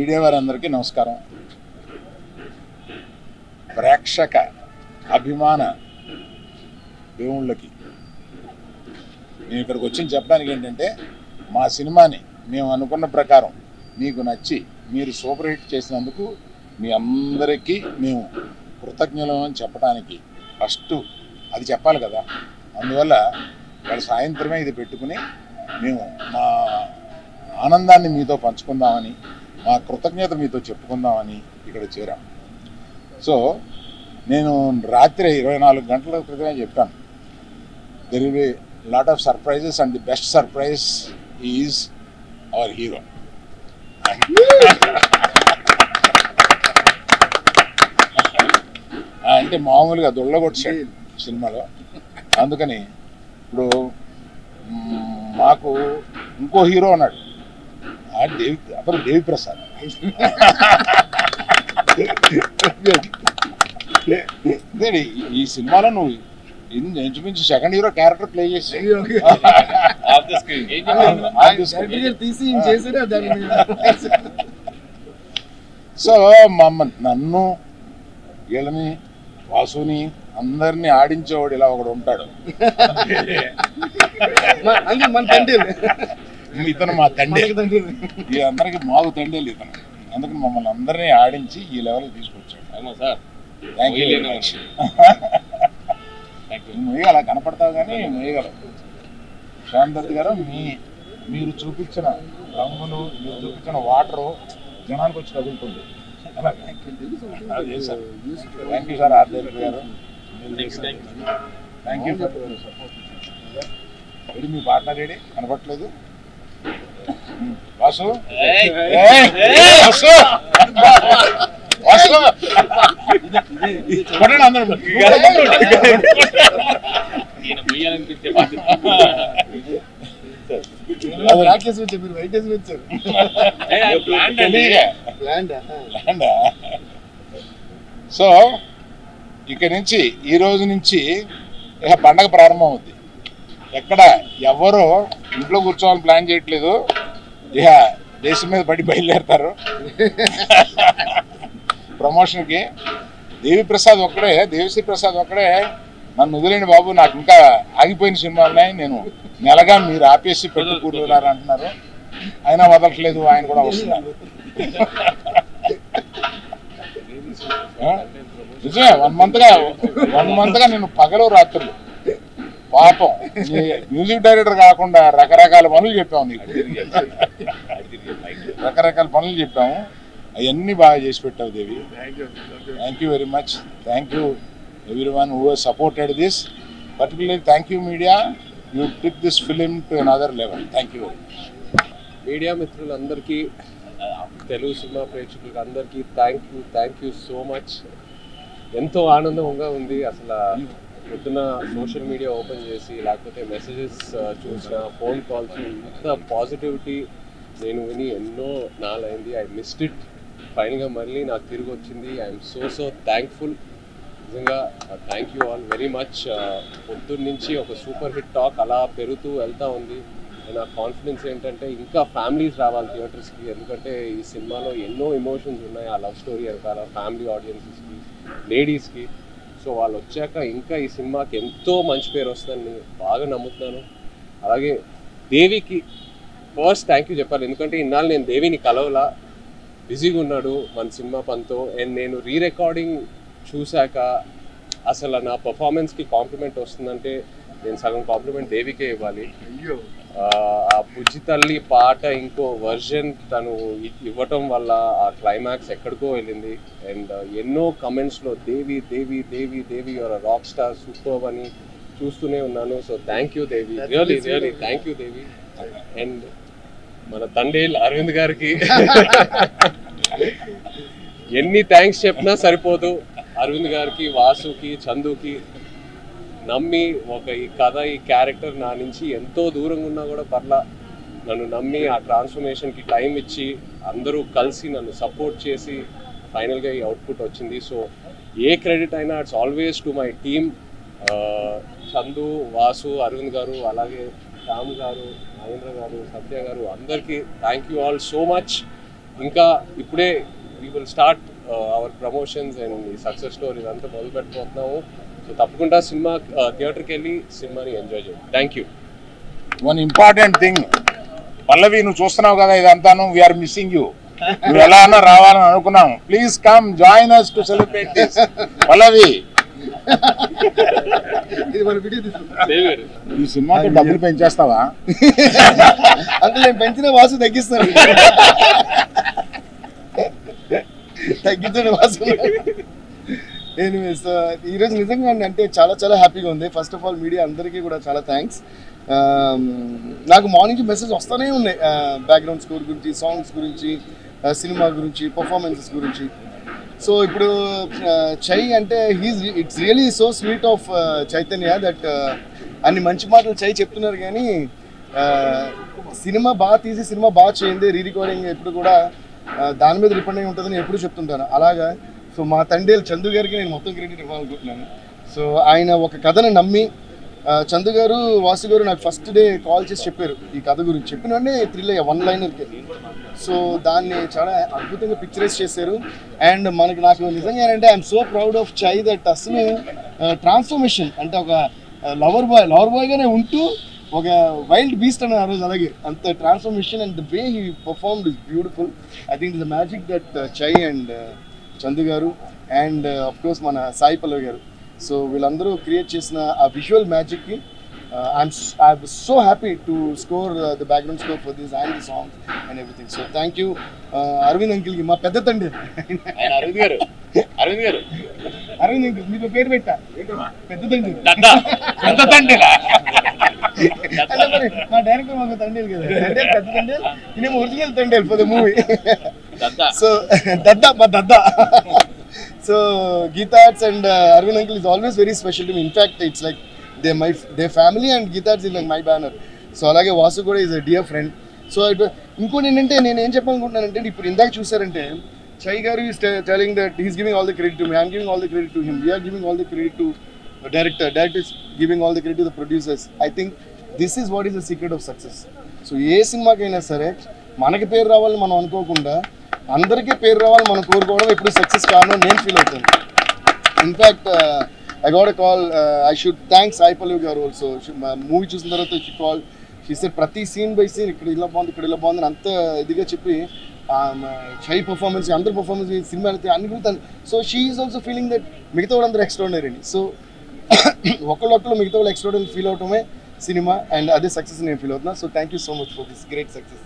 Media వారందరికీ నమస్కారం. ప్రేక్షక అభిమాన దేవుళ్ళకి నేను ఇక్కడికి వచ్చి చెప్పడానికి ఏంటంటే, మా సినిమాని మేము అనుకున్న ప్రకారం మీకు నచ్చి మీరు సూపర్ హిట్ చేసినందుకు మీ అందరికీ మేము కృతజ్ఞులం అని చెప్పడానికి ఫస్ట్ అది చెప్పాలి కదా. అందువల్ల వాళ్ళ సాయంత్రమే ఇది పెట్టుకుని మేము మా ఆనందాన్ని మీతో పంచుకుందామని, మా కృతజ్ఞత మీతో చెప్పుకుందామని ఇక్కడ చేరాం. సో నేను రాత్రి 24 గంటల క్రితమే చెప్పాను, there will be lot of surprises and the best surprise is our hero. అంటే మామూలుగా దొళ్ళగొట్టాడు సినిమాలో. అందుకని ఇప్పుడు మాకు ఇంకో హీరో ఉన్నాడు, అతను దేవి ప్రసాద్. ఈ సినిమాలో నువ్వు ఇంచుమించు సెకండ్ హీరో క్యారెక్టర్ ప్లే చేసి సో నన్ను వీళ్ళని వాసుని అందరినీ ఆడించేవాడు ఇలా ఒకడు ఉంటాడు. ఇతను మా తండ్రి, అందరికి మాకు తండ్రి ఇతను. అందుకని మమ్మల్ని అందరినీ ఆడించి ఈ లెవెల్కి తీసుకొచ్చాడు. Thank you very much. మొయ్యగల కనపడతావు కానీ మొయ్యగలవు. శాంత్ గారు మీరు చూపించిన రంగులు, మీరు చూపించిన వాటరు జనానికి వచ్చి తగులుతుంది. థ్యాంక్ యూ సార్ ఆర్దేవి గారు. Thank you for me partner AD కనపడట్లేదు. వాసు అందరూ సో ఇక్కడి నుంచి ఈ రోజు నుంచి ఇక పండగ ప్రారంభం అవుద్ది. ఎక్కడ ఎవరు ఇంట్లో కూర్చోవాలని ప్లాన్ చేయట్లేదు, ఇక దేశం మీద పడి బయలుదేరుతారు ప్రమోషన్కి. దేవిశ్రీ ప్రసాద్ ఒక్కడే నన్ను వదిలేండి బాబు, నాకు ఇంకా ఆగిపోయిన సినిమాలు ఉన్నాయి, నేను నెలగా మీరు ఆపేసి పెట్టుకుంటున్నారు అంటున్నారు. అయినా వదలట్లేదు, ఆయన కూడా వస్తున్నారు. నిజమే, 1 మంత్గా నేను పగలు రాత్రులు పాపం మ్యూజిక్ డైరెక్టర్ కాకుండా రకరకాల పనులు చెప్పాము నీకు, రకరకాల పనులు చెప్పాము. అవన్నీ బాగా చేసి పెట్టావు Devi. Thank you very much. Thank you everyone who has supported this. Particularly thank you media, you took this film to another level. Thank you very much. Media మిత్రులందరికీ, తెలుగు సినిమా ప్రేక్షకులకు అందరికీ థ్యాంక్ యూ సో మచ్. ఎంతో ఆనందంగా ఉంది. అసలు పొద్దున social media open చేసి లేకపోతే మెసేజెస్ చూసిన, ఫోన్ కాల్స్, ఇంత పాజిటివిటీ నేను విని ఎన్నో నాలైంది. I missed it. ఫైనల్గా మళ్ళీ నాకు తిరిగి వచ్చింది. I'm so thankful. నిజంగా thank you all very much. పొద్దున్న నుంచి ఒక సూపర్ హిట్ టాక్ అలా పెరుగుతూ వెళ్తూ ఉంది. నా కాన్ఫిడెన్స్ ఏంటంటే ఇంకా ఫ్యామిలీస్ రావాలి థియేటర్స్కి, ఎందుకంటే ఈ సినిమాలో ఎన్నో ఎమోషన్స్ ఉన్నాయి. ఆ లవ్ స్టోరీ వెనకాల ఫ్యామిలీ ఆడియన్సెస్కి, లేడీస్కి. సో వాళ్ళు వచ్చాక ఇంకా ఈ సినిమాకి ఎంతో మంచి పేరు వస్తుందని బాగా నమ్ముతున్నాను. అలాగే దేవికి ఫస్ట్ థ్యాంక్ యూ చెప్పాలి, ఎందుకంటే ఇన్నాళ్ళు నేను దేవిని కలవలా, బిజీగా ఉన్నాడు మన సినిమా పనితో. అండ్ నేను రికార్డింగ్ చూశాక అసలు నా పర్ఫార్మెన్స్కి కాంప్లిమెంట్ వస్తుందంటే నేను సగం కాంప్లిమెంట్ దేవికే ఇవ్వాలి. ఆ బుజ్జి తల్లి పాట ఇంకో వర్జన్ తను ఇవ్వటం వల్ల ఆ క్లైమాక్స్ ఎక్కడికో వెళ్ళింది. అండ్ ఎన్నో కమెంట్స్లో దేవి దేవి దేవి దేవి యువర్ రాక్ స్టార్, సూపర్ అని చూస్తూనే ఉన్నాను. So thank you Devi, really thank you Devi. And మన తండేల్ అరవింద్ గారికి ఎన్ని థ్యాంక్స్ చెప్పినా సరిపోదు. అరవింద్ గారికి, వాసుకి, చందుకి నమ్మి ఈ కథ, ఈ క్యారెక్టర్ నా నుంచి ఎంతో దూరంగా ఉన్నా కూడా పర్లా నన్ను నమ్మి ఆ ట్రాన్స్ఫర్మేషన్కి టైం ఇచ్చి అందరూ కలిసి నన్ను సపోర్ట్ చేసి ఫైనల్గా ఈ అవుట్పుట్ వచ్చింది. సో ఏ క్రెడిట్ అయినా it's always to my team. Chandu, Vasu, Aravind garu, అలాగే శ్యామ్ గారు, మహేంద్ర గారు, సత్య గారు, అందరికీ thank you all so much. ఇంకా ఇప్పుడే we will start our promotions and ఈ సక్సెస్ స్టోరీస్ అంతా మొదలు పెట్టబోతున్నాము. సో తప్పకుండా సినిమా థియేటర్కి వెళ్ళి సినిమాని ఎంజాయ్ చేయండి. Thank you. One important thing Pallavi, నువ్వు చూస్తున్నావు కదా ఇదంతాను, వీఆర్ మిస్సింగ్ యూ. నువ్వు ఎలా అన్నా రావాలని అనుకున్నాం. Please come join us to celebrate this. Pallavi, ఈ సినిమాకి డబ్బులు పెంచేస్తావా? అంటే నేను పెంచిన వాసు తగ్గిస్తాను. తగ్గించండి వాసు. ఈరోజు నిజంగా అంటే చాలా చాలా హ్యాపీగా ఉంది. ఫస్ట్ ఆఫ్ ఆల్ మీడియా అందరికీ కూడా చాలా థ్యాంక్స్. నాకు మార్నింగ్ మెసేజ్ వస్తూనే ఉన్నాయి బ్యాక్గ్రౌండ్ స్కోర్ గురించి, సాంగ్స్ గురించి, సినిమా గురించి, పర్ఫార్మెన్సెస్ గురించి. సో ఇప్పుడు చై అంటే it's really so sweet of Chaitanya that అన్ని మంచి మాటలు చై చెప్తున్నారు. కానీ సినిమా బాగా తీసి సినిమా బాగా చేయండి, రీ రికార్డింగ్ ఎప్పుడు కూడా దాని మీద డిపెండ్ అయి ఉంటుందని ఎప్పుడు చెప్తుంటాను. అలాగా సో మా తండ్రి చందు గారికి నేను మొత్తం క్రెడిట్ ఇవ్వాలనుకుంటున్నాను. సో ఆయన ఒక కథను నమ్మి, చందు గారు, వాసు గారు నాకు ఫస్ట్ డే కాల్ చేసి చెప్పారు ఈ కథ గురించి. చెప్పిన వెంటనే థ్రిల్ అయ్యా, 1 లైనర్కి. సో దాన్ని చాలా అద్భుతంగా పిక్చరైజ్ చేశారు. అండ్ నాకు నిజంగా ఏంటంటే ఐఎమ్ సో ప్రౌడ్ ఆఫ్ చై దట్ అసలు ట్రాన్స్ఫర్మేషన్ అంటే ఒక లవర్ బాయ్గానే ఉంటూ ఒక వైల్డ్ బీస్ట్ అని ఆ రోజు. అలాగే అంత transformation and the way he performed is beautiful. I think is the magic that చై అండ్ చందు గారు అండ్ అఫ్కోర్స్ మన సాయి పల్లవి గారు. సో వీళ్ళందరూ క్రియేట్ చేసిన ఆ విజువల్ మ్యాజిక్కి I'm so happy to score the background score for this and the songs and everything. So thank you Aravind అంకిల్కి, మా పెద్ద తండ్రి. అరవింద్ అంకిల్ మీకు పేరు పెట్టా, పెద్ద తండ్రి. అంటే మరి మా డైరెక్టర్ మాకు తండ్రి కదా, పెద్ద తండ్రి. నేనేమో ఒరిజినల్ తండ్రి ఫర్ ద మూవీ. సో మా దద్దా. So Geetha Arts and Arvind uncle is always very special to me. In fact, it's like their family and Geetha Arts is like my banner. So alage Vasu kuda is a dear friend. So inkoti ఏంటంటే నేను ఏం చెప్పాలనుకుంటున్నానంటే, ఇప్పుడు ఇందాక చూసారంటే చై గారు is telling that he's giving all the credit to me, I'm giving all the credit to him, we are giving all the credit to the director is giving all the credit to the producers. I think this is what is the secret of success. So ఏ సినిమాకైనా సరే మనకి పేరు రావాలని మనం అనుకోకుండా అందరికీ పేరు రావాలి మనం కోరుకోవడం ఎప్పుడు సక్సెస్ కావాలని నేను ఫీల్ అవుతాను. In fact I got a call, I should thank Sai Pallavi garu also. Movie చూసిన తర్వాత షీ కాల్, షీ సెడ్ ప్రతి సీన్ బై సీన్ ఇక్కడ ఇలా బాగుంది అంత ఇదిగా చెప్పి చై పర్ఫార్మెన్స్, అందరి పర్ఫార్మెన్స్, సినిమా అయితే అన్ని కూడా. So she is also feeling that మిగతా వాళ్ళందరూ ఎక్స్ట్రాడినరీ అని. సో ఒకళ్ళు మిగతా వాళ్ళు ఎక్స్ట్రాడినరీ ఫీల్ అవటమే సినిమా, అండ్ అదే సక్సెస్ నేను ఫీల్ అవుతున్నా. So thank you so much for this great success.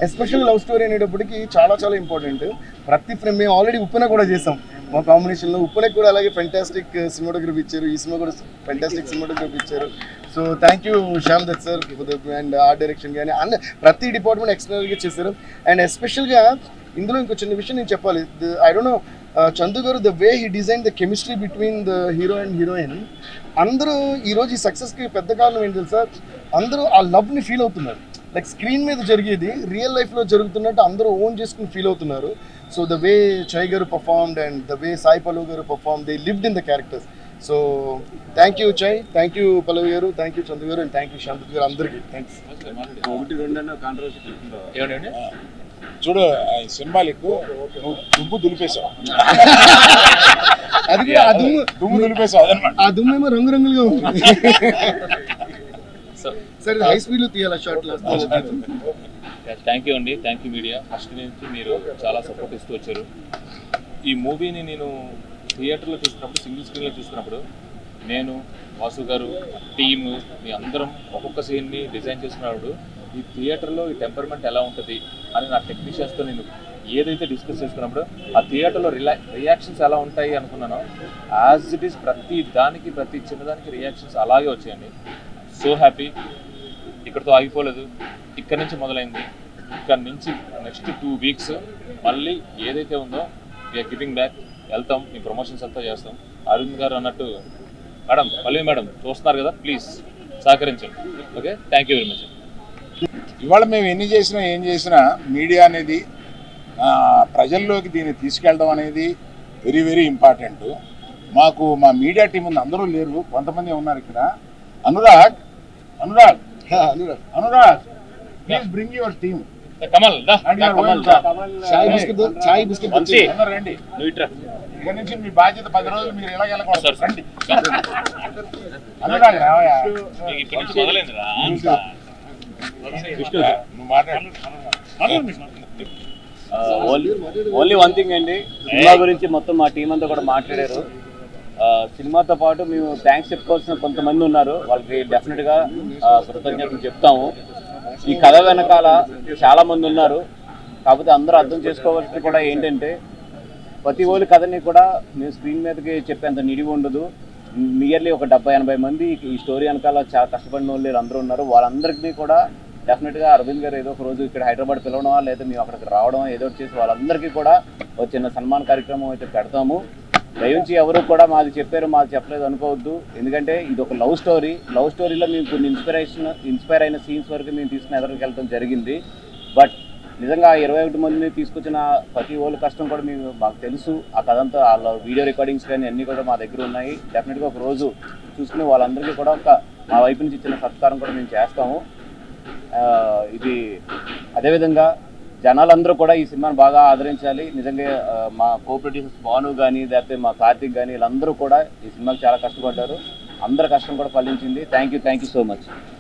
Especially love story అనేటప్పటికి చాలా చాలా ఇంపార్టెంట్. ప్రతి ఫ్రేమ్ మేము ఆల్రెడీ ఉప్పెన కూడా చేసాం మా కాంబినేషన్లో. ఉప్పెనకి కూడా అలాగే ఫెంటాస్టిక్ సినిమాటోగ్రఫీ ఇచ్చారు, ఈ సినిమా కూడా ఫెంటాస్టిక్ సినిమాటోగ్రఫీ ఇచ్చారు. So thank you Shyam Dutt sir and art direction కానీ అన్న ప్రతి డిపార్ట్మెంట్ ఎక్స్టర్నల్గా చేశారు. అండ్ ఎస్పెషల్గా ఇందులో ఇంకో చిన్న విషయం నేను చెప్పాలి. ఐ డోంట్ నో చందు గారు, the way he design the chemistry between the hero and heroine. అందరూ ఈరోజు ఈ సక్సెస్కి పెద్ద కారణం ఏంటి తెలుసా, అందరూ ఆ లవ్ని ఫీల్ అవుతున్నారు. లైక్ స్క్రీన్ మీద జరిగేది రియల్ లైఫ్లో జరుగుతున్నట్టు అందరూ ఓన్ చేసుకుని ఫీల్ అవుతున్నారు. So the way Chay garu performed and the way Sai Pallavi garu perform, they lived in the characters. So thank you Chay, thank you Pallavi garu, thank you Chandu గారు, అండ్ థ్యాంక్ యూ శాంత్ గారు, అందరికీ థ్యాంక్స్. చూడు సింబాలిక్, నువ్వు దుమ్ము దులిపేశావు. అది దుమ్ము దులిపేశావు అదనమాట. ఆ దుమ్మేమో రంగురంగులుగా ఉంటుంది. సరే హై స్పీడ్లో తీయాలి షార్ట్లో. థ్యాంక్ యూ అండి, థ్యాంక్ యూ మీడియా. ఫస్ట్ నుంచి మీరు చాలా సపోర్ట్ ఇస్తూ వచ్చారు. ఈ మూవీని నేను థియేటర్లో చూసినప్పుడు, సింగిల్ స్క్రీన్లో చూసినప్పుడు, నేను వాసు గారు టీము మీ అందరం ఒక్కొక్క సీన్ని డిజైన్ చేసుకున్నప్పుడు ఈ థియేటర్లో ఈ టెంపర్మెంట్ ఎలా ఉంటుంది అని నా టెక్నీషియన్స్తో నేను ఏదైతే డిస్కస్ చేసుకున్నప్పుడు ఆ థియేటర్లో రియాక్షన్స్ ఎలా ఉంటాయి అనుకున్నానో, యాజ్ ఇట్ ఈస్ ప్రతి దానికి, ప్రతి చిన్నదానికి రియాక్షన్స్ అలాగే వచ్చాయండి. So happy. ఇక్కడితో ఆగిపోలేదు, ఇక్కడి నుంచి మొదలైంది. ఇక్కడ నుంచి నెక్స్ట్ 2 వీక్స్ మళ్ళీ ఏదైతే ఉందో వీఆర్ గివింగ్ బ్యాక్. వెళ్తాం, మీ ప్రమోషన్స్ అంతా చేస్తాం. అరవింద్ గారు అన్నట్టు మేడం, పల్లవి మేడం చూస్తున్నారు కదా, ప్లీజ్ సహకరించండి. Okay, thank you very much. ఇవాళ మేము ఎన్ని చేసినా ఏం చేసినా మీడియా అనేది ప్రజల్లోకి దీన్ని తీసుకెళ్ళడం అనేది వెరీ వెరీ ఇంపార్టెంట్. మాకు మా మీడియా టీం ఉంది, అందరూ లేరు, కొంతమంది ఉన్నారు ఇక్కడ. Anurag, please bring your team. Kamal దా. చాయ్ బిస్కెట్ వంశీ, అందరూ రండి. నువ్వు ఇట్రా. ఇక నుంచి మీ బాధ్యత 10 రోజులు మీరు ఎలా వెళ్ళకూడదు. సార్, రండి అనురాగ్ రావయ్యా. నీకు ఇప్పటి నుంచి మొదలైందిరా. విష్ణు నువ్వు మాట్లాడు. ఓన్లీ వన్ థింగ్ అండి, సినిమా గురించి మొత్తం మా టీం అంతా కూడా మాట్లాడారు. సినిమాతో పాటు మేము థ్యాంక్స్ చెప్పుకోవాల్సిన కొంతమంది ఉన్నారు, వాళ్ళకి డెఫినెట్గా కృతజ్ఞతలు చెప్తాము. ఈ కథ వెనకాల చాలా మంది ఉన్నారు, కాకపోతే అందరూ అర్థం చేసుకోవాల్సింది కూడా ఏంటంటే ప్రతి ఒళ్ళు కథని కూడా మేము స్క్రీన్ మీదకి చెప్పేంత నిడివి ఉండదు. నియర్లీ ఒక 70-80 మంది ఈ స్టోరీ వెనకాల చాలా కష్టపడిన వాళ్ళు అందరూ ఉన్నారు. వాళ్ళందరికీ కూడా డెఫినెట్గా అరవింద్ గారు ఏదో ఒక రోజు ఇక్కడ హైదరాబాద్ పిలవడమా లేదా మేము అక్కడికి రావడం ఏదో ఒకటి చేసి వాళ్ళందరికీ కూడా ఒక చిన్న సన్మాన కార్యక్రమం అయితే పెడతాము. దయించి ఎవరు కూడా మాది చెప్పారు మాది చెప్పలేదు అనుకోవద్దు, ఎందుకంటే ఇది ఒక లవ్ స్టోరీలో మేము కొన్ని ఇన్స్పైర్ అయిన సీన్స్ వరకు మేము తీసుకుని ఎదురుకి వెళ్ళడం జరిగింది. బట్ నిజంగా 21 మందిని తీసుకొచ్చిన ప్రతి ఒళ్ళు కష్టం కూడా మాకు తెలుసు. ఆ కథంతా వాళ్ళ వీడియో రికార్డింగ్స్ కానీ అన్నీ కూడా మా దగ్గర ఉన్నాయి. డెఫినెట్గా ఒక రోజు చూసుకుని వాళ్ళందరికీ కూడా మా వైపు నుంచి చిన్న సత్కారం కూడా మేము చేస్తాము. ఇది అదేవిధంగా జనాలందరూ కూడా ఈ సినిమాని బాగా ఆదరించాలి. నిజంగా మా కో ప్రొడ్యూసర్స్ భాను కానీ లేకపోతే మా కార్తిక్ కానీ వీళ్ళందరూ కూడా ఈ సినిమాకి చాలా కష్టపడ్డారు. అందరి కష్టం కూడా ఫలించింది. Thank you so much.